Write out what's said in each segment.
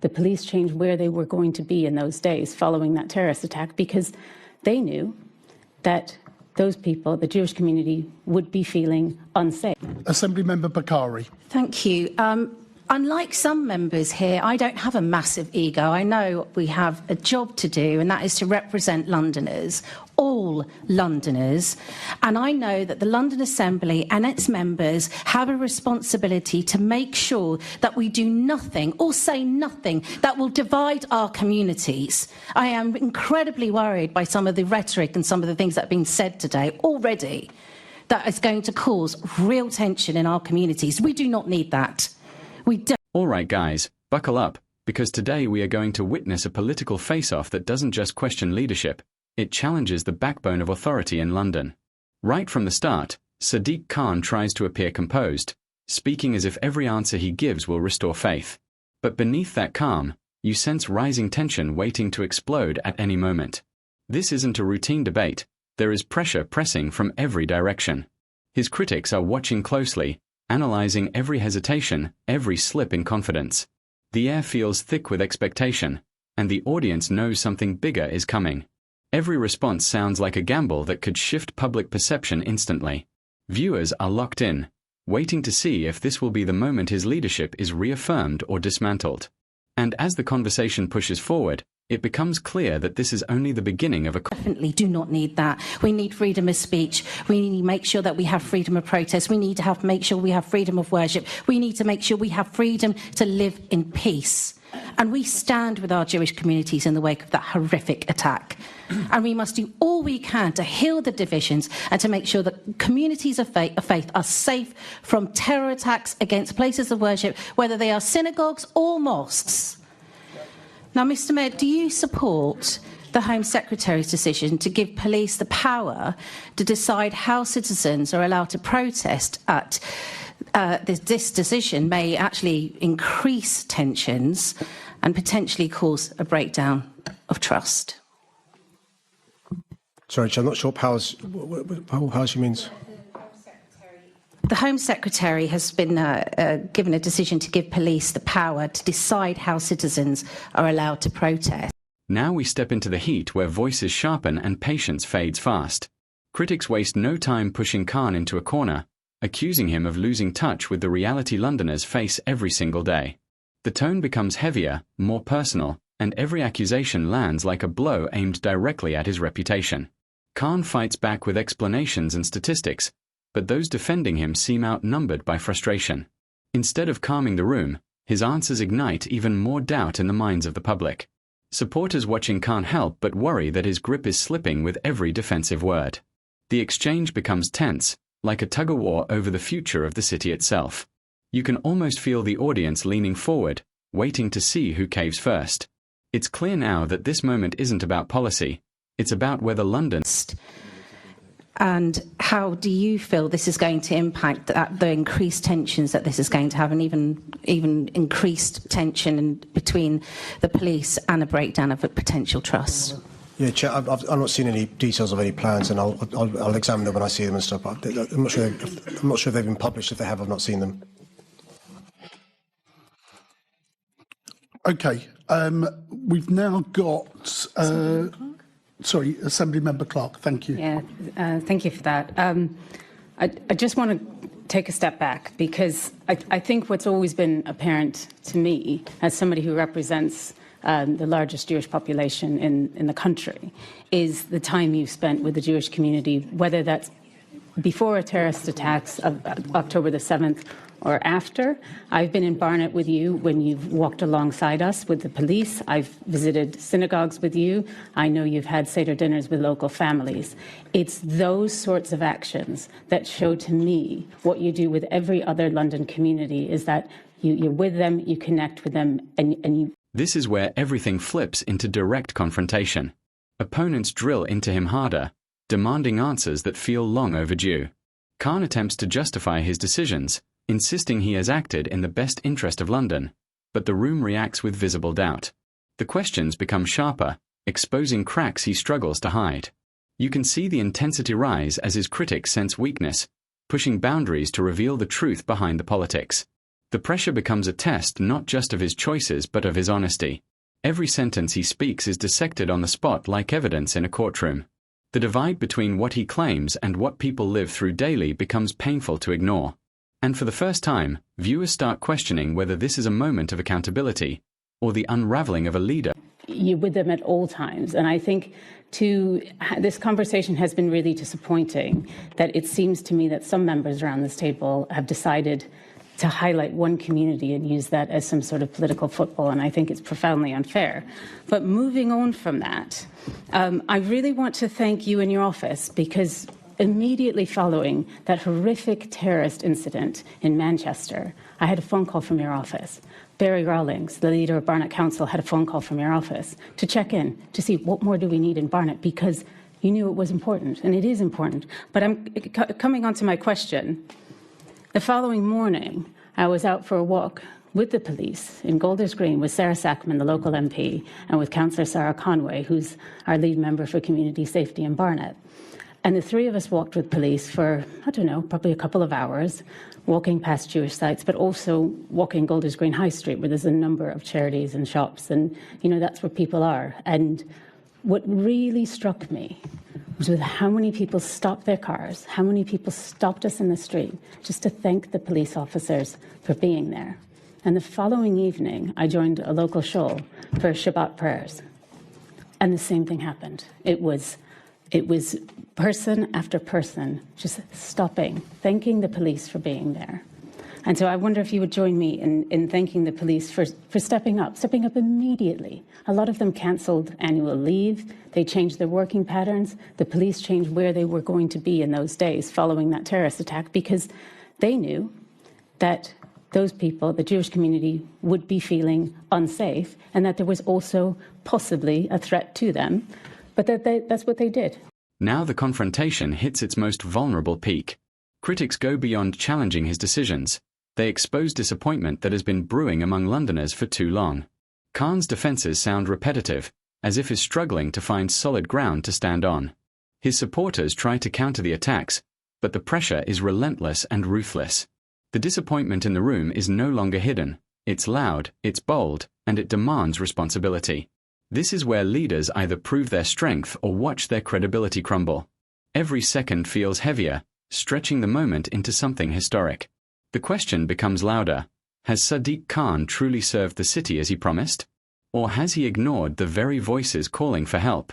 the police changed where they were going to be in those days following that terrorist attack, because they knew that those people, the Jewish community, would be feeling unsafe. Assembly Member Bakari. Thank you. Unlike some members here, I don't have a massive ego. I know we have a job to do, and that is to represent Londoners, all Londoners. And I know that the London Assembly and its members have a responsibility to make sure that we do nothing or say nothing that will divide our communities. I am incredibly worried by some of the rhetoric and some of the things that have been said today already that is going to cause real tension in our communities. We do not need that. All right, guys, buckle up, because today we are going to witness a political face-off that doesn't just question leadership, it challenges the backbone of authority in London. Right from the start, Sadiq Khan tries to appear composed, speaking as if every answer he gives will restore faith. But beneath that calm, you sense rising tension waiting to explode at any moment. This isn't a routine debate, there is pressure pressing from every direction. His critics are watching closely, analyzing every hesitation, every slip in confidence. The air feels thick with expectation, and the audience knows something bigger is coming. Every response sounds like a gamble that could shift public perception instantly. Viewers are locked in, waiting to see if this will be the moment his leadership is reaffirmed or dismantled. And as the conversation pushes forward, it becomes clear that this is only the beginning of a... Definitely do not need that. We need freedom of speech. We need to make sure that we have freedom of protest. We need to make sure we have freedom of worship. We need to make sure we have freedom to live in peace. And we stand with our Jewish communities in the wake of that horrific attack. And we must do all we can to heal the divisions and to make sure that communities of faith are safe from terror attacks against places of worship, whether they are synagogues or mosques. Now, Mr. Mayor, do you support the Home Secretary's decision to give police the power to decide how citizens are allowed to protest at this decision may actually increase tensions and potentially cause a breakdown of trust? Sorry, I'm not sure what powers she means. The Home Secretary has been given a decision to give police the power to decide how citizens are allowed to protest. Now we step into the heat where voices sharpen and patience fades fast. Critics waste no time pushing Khan into a corner, accusing him of losing touch with the reality Londoners face every single day. The tone becomes heavier, more personal, and every accusation lands like a blow aimed directly at his reputation. Khan fights back with explanations and statistics, but those defending him seem outnumbered by frustration. Instead of calming the room, his answers ignite even more doubt in the minds of the public. Supporters watching can't help but worry that his grip is slipping with every defensive word. The exchange becomes tense, like a tug-of-war over the future of the city itself. You can almost feel the audience leaning forward, waiting to see who caves first. It's clear now that this moment isn't about policy, it's about whether London... And how do you feel this is going to impact the increased tensions that this is going to have, and even increased tension between the police and a breakdown of a potential trust? Yeah, Chair, I've not seen any details of any plans, and I'll examine them when I see them and stuff. I'm not sure if they've been published. If they have, I've not seen them. Okay, we've now got... Sorry, Assembly Member Clarke, thank you. Yeah, thank you for that. I just want to take a step back, because I think what's always been apparent to me, as somebody who represents the largest Jewish population in the country, is the time you've spent with the Jewish community, whether that's before terrorist attacks of October the 7th or after. I've been in Barnet with you when you've walked alongside us with the police. I've visited synagogues with you. I know you've had Seder dinners with local families. It's those sorts of actions that show to me what you do with every other London community, is that you're with them, you connect with them, and you... This is where everything flips into direct confrontation. Opponents drill into him harder, demanding answers that feel long overdue. Khan attempts to justify his decisions, insisting he has acted in the best interest of London, but the room reacts with visible doubt. The questions become sharper, exposing cracks he struggles to hide. You can see the intensity rise as his critics sense weakness, pushing boundaries to reveal the truth behind the politics. The pressure becomes a test not just of his choices but of his honesty. Every sentence he speaks is dissected on the spot like evidence in a courtroom. The divide between what he claims and what people live through daily becomes painful to ignore. And for the first time, viewers start questioning whether this is a moment of accountability or the unraveling of a leader. You're with them at all times. And I think this conversation has been really disappointing, that it seems to me that some members around this table have decided to highlight one community and use that as some sort of political football, and I think it's profoundly unfair. But moving on from that, I really want to thank you and your office, because immediately following that horrific terrorist incident in Manchester, I had a phone call from your office. Barry Rawlings, the leader of Barnet Council, had a phone call from your office to check in, to see what more do we need in Barnet, because you knew it was important, and it is important. But I'm coming on to my question. The following morning, I was out for a walk with the police in Golders Green with Sarah Sackman, the local MP, and with Councillor Sarah Conway, who's our lead member for community safety in Barnet. And the three of us walked with police for, I don't know, probably a couple of hours, walking past Jewish sites, but also walking Golders Green High Street, where there's a number of charities and shops, and, that's where people are. And what really struck me was with how many people stopped their cars, how many people stopped us in the street just to thank the police officers for being there. And the following evening, I joined a local shul for Shabbat prayers. And the same thing happened. It was person after person just stopping, thanking the police for being there. And so I wonder if you would join me in thanking the police for stepping up immediately. A lot of them cancelled annual leave. They changed their working patterns. The police changed where they were going to be in those days following that terrorist attack, because they knew that those people, the Jewish community, would be feeling unsafe, and that there was also possibly a threat to them. But that's what they did. Now the confrontation hits its most vulnerable peak. Critics go beyond challenging his decisions. They expose disappointment that has been brewing among Londoners for too long. Khan's defences sound repetitive, as if he's struggling to find solid ground to stand on. His supporters try to counter the attacks, but the pressure is relentless and ruthless. The disappointment in the room is no longer hidden. It's loud, it's bold, and it demands responsibility. This is where leaders either prove their strength or watch their credibility crumble. Every second feels heavier, stretching the moment into something historic. The question becomes louder. Has Sadiq Khan truly served the city as he promised? Or has he ignored the very voices calling for help?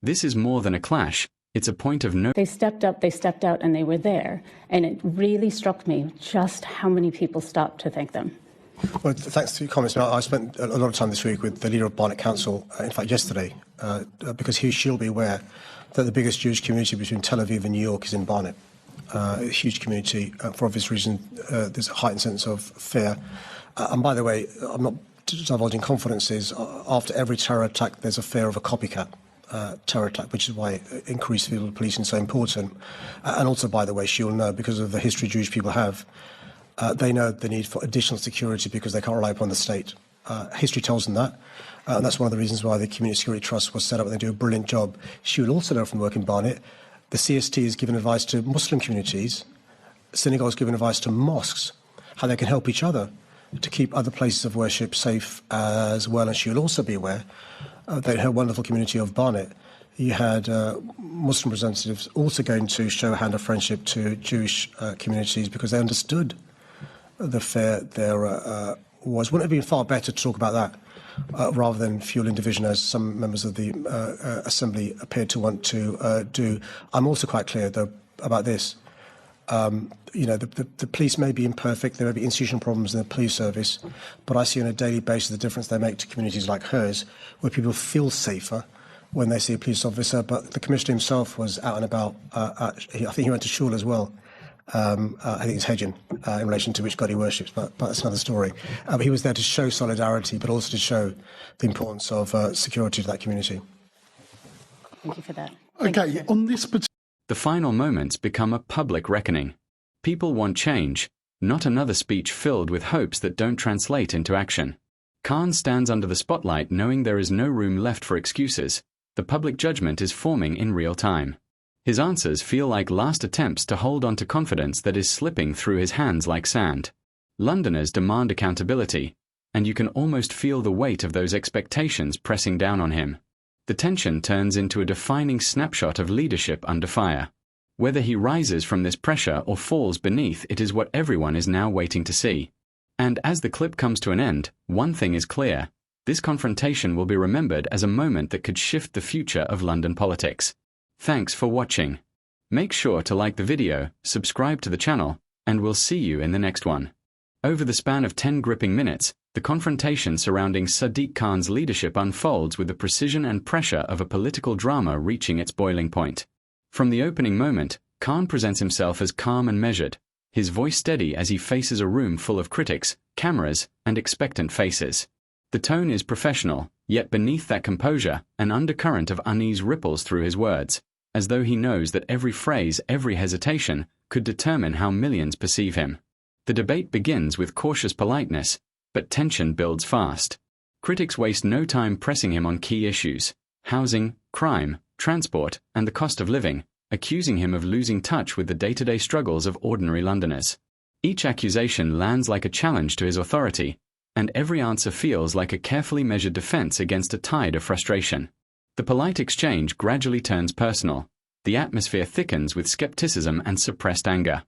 This is more than a clash. It's a point of no... They stepped up, they stepped out, and they were there. And it really struck me just how many people stopped to thank them. Well, thanks to your comments. I spent a lot of time this week with the leader of Barnet Council, in fact yesterday, because she'll be aware that the biggest Jewish community between Tel Aviv and New York is in Barnet. A huge community. For obvious reasons, there's a heightened sense of fear. And by the way, I'm not divulging confidences. After every terror attack, there's a fear of a copycat terror attack, which is why increased field of policing is so important. And also, by the way, she'll know, because of the history Jewish people have, they know the need for additional security because they can't rely upon the state. History tells them that. And that's one of the reasons why the Community Security Trust was set up, and they do a brilliant job. She will also know from work in Barnet, the CST has given advice to Muslim communities, synagogue has given advice to mosques, how they can help each other to keep other places of worship safe as well. And she will also be aware that in her wonderful community of Barnet, you had Muslim representatives also going to show a hand of friendship to Jewish communities because they understood the fear there was. Wouldn't it have been far better to talk about that rather than fueling division, as some members of the Assembly appeared to want to do? I'm also quite clear, though, about this. The police may be imperfect, there may be institutional problems in the police service, but I see on a daily basis the difference they make to communities like hers, where people feel safer when they see a police officer. But the Commissioner himself was out and about. I think he went to shul as well. I think it's Hedgen, in relation to which God he worships, but that's another story. But he was there to show solidarity, but also to show the importance of security to that community. Thank you for that. Okay, on this particular... The final moments become a public reckoning. People want change, not another speech filled with hopes that don't translate into action. Khan stands under the spotlight knowing there is no room left for excuses. The public judgment is forming in real time. His answers feel like last attempts to hold on to confidence that is slipping through his hands like sand. Londoners demand accountability, and you can almost feel the weight of those expectations pressing down on him. The tension turns into a defining snapshot of leadership under fire. Whether he rises from this pressure or falls beneath it is what everyone is now waiting to see. And as the clip comes to an end, one thing is clear: this confrontation will be remembered as a moment that could shift the future of London politics. Thanks for watching. Make sure to like the video, subscribe to the channel, and we'll see you in the next one. Over the span of 10 gripping minutes, the confrontation surrounding Sadiq Khan's leadership unfolds with the precision and pressure of a political drama reaching its boiling point. From the opening moment, Khan presents himself as calm and measured, his voice steady as he faces a room full of critics, cameras, and expectant faces. The tone is professional, yet beneath that composure, an undercurrent of unease ripples through his words, as though he knows that every phrase, every hesitation, could determine how millions perceive him. The debate begins with cautious politeness, but tension builds fast. Critics waste no time pressing him on key issues: housing, crime, transport, and the cost of living, accusing him of losing touch with the day-to-day struggles of ordinary Londoners. Each accusation lands like a challenge to his authority, and every answer feels like a carefully measured defense against a tide of frustration. The polite exchange gradually turns personal. The atmosphere thickens with skepticism and suppressed anger.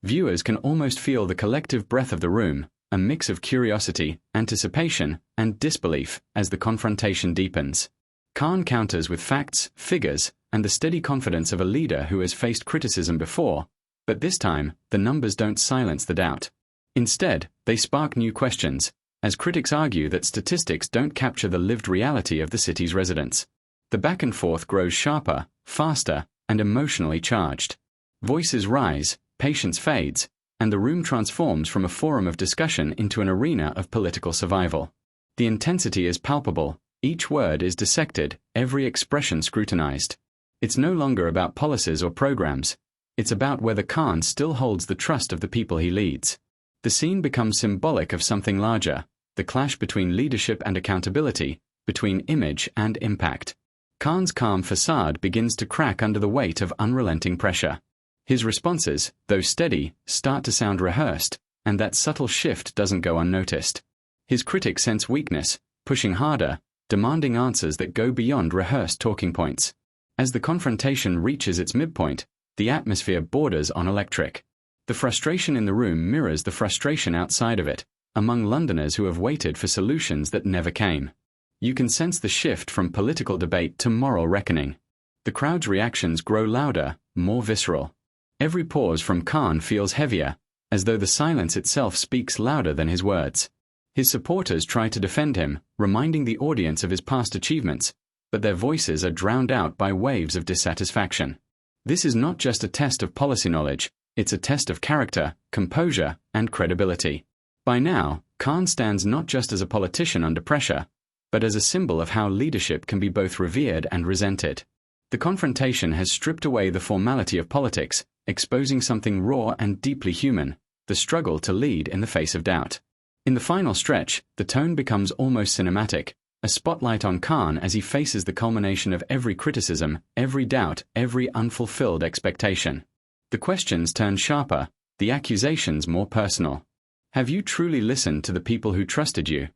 Viewers can almost feel the collective breath of the room, a mix of curiosity, anticipation, and disbelief as the confrontation deepens. Khan counters with facts, figures, and the steady confidence of a leader who has faced criticism before, but this time, the numbers don't silence the doubt. Instead, they spark new questions, as critics argue that statistics don't capture the lived reality of the city's residents. The back and forth grows sharper, faster, and emotionally charged. Voices rise, patience fades, and the room transforms from a forum of discussion into an arena of political survival. The intensity is palpable, each word is dissected, every expression scrutinized. It's no longer about policies or programs. It's about whether Khan still holds the trust of the people he leads. The scene becomes symbolic of something larger: the clash between leadership and accountability, between image and impact. Khan's calm facade begins to crack under the weight of unrelenting pressure. His responses, though steady, start to sound rehearsed, and that subtle shift doesn't go unnoticed. His critics sense weakness, pushing harder, demanding answers that go beyond rehearsed talking points. As the confrontation reaches its midpoint, the atmosphere borders on electric. The frustration in the room mirrors the frustration outside of it, among Londoners who have waited for solutions that never came. You can sense the shift from political debate to moral reckoning. The crowd's reactions grow louder, more visceral. Every pause from Khan feels heavier, as though the silence itself speaks louder than his words. His supporters try to defend him, reminding the audience of his past achievements, but their voices are drowned out by waves of dissatisfaction. This is not just a test of policy knowledge, it's a test of character, composure, and credibility. By now, Khan stands not just as a politician under pressure, but as a symbol of how leadership can be both revered and resented. The confrontation has stripped away the formality of politics, exposing something raw and deeply human: the struggle to lead in the face of doubt. In the final stretch, the tone becomes almost cinematic, a spotlight on Khan as he faces the culmination of every criticism, every doubt, every unfulfilled expectation. The questions turn sharper, the accusations more personal. Have you truly listened to the people who trusted you?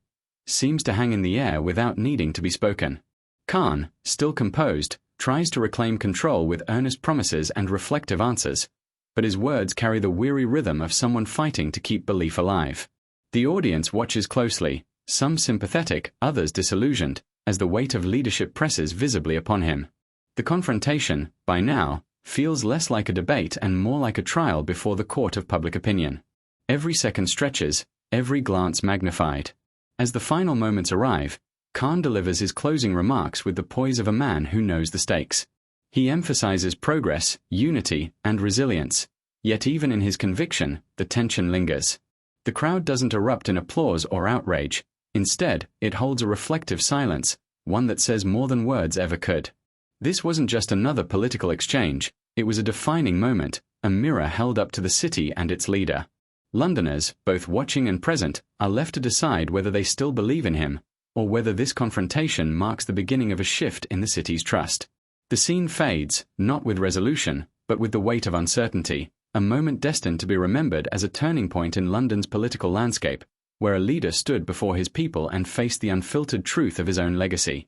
Seems to hang in the air without needing to be spoken. Khan, still composed, tries to reclaim control with earnest promises and reflective answers, but his words carry the weary rhythm of someone fighting to keep belief alive. The audience watches closely, some sympathetic, others disillusioned, as the weight of leadership presses visibly upon him. The confrontation, by now, feels less like a debate and more like a trial before the court of public opinion. Every second stretches, every glance magnified. As the final moments arrive, Khan delivers his closing remarks with the poise of a man who knows the stakes. He emphasizes progress, unity, and resilience, yet even in his conviction, the tension lingers. The crowd doesn't erupt in applause or outrage. Instead, it holds a reflective silence, one that says more than words ever could. This wasn't just another political exchange, it was a defining moment, a mirror held up to the city and its leader. Londoners, both watching and present, are left to decide whether they still believe in him, or whether this confrontation marks the beginning of a shift in the city's trust. The scene fades, not with resolution, but with the weight of uncertainty, a moment destined to be remembered as a turning point in London's political landscape, where a leader stood before his people and faced the unfiltered truth of his own legacy.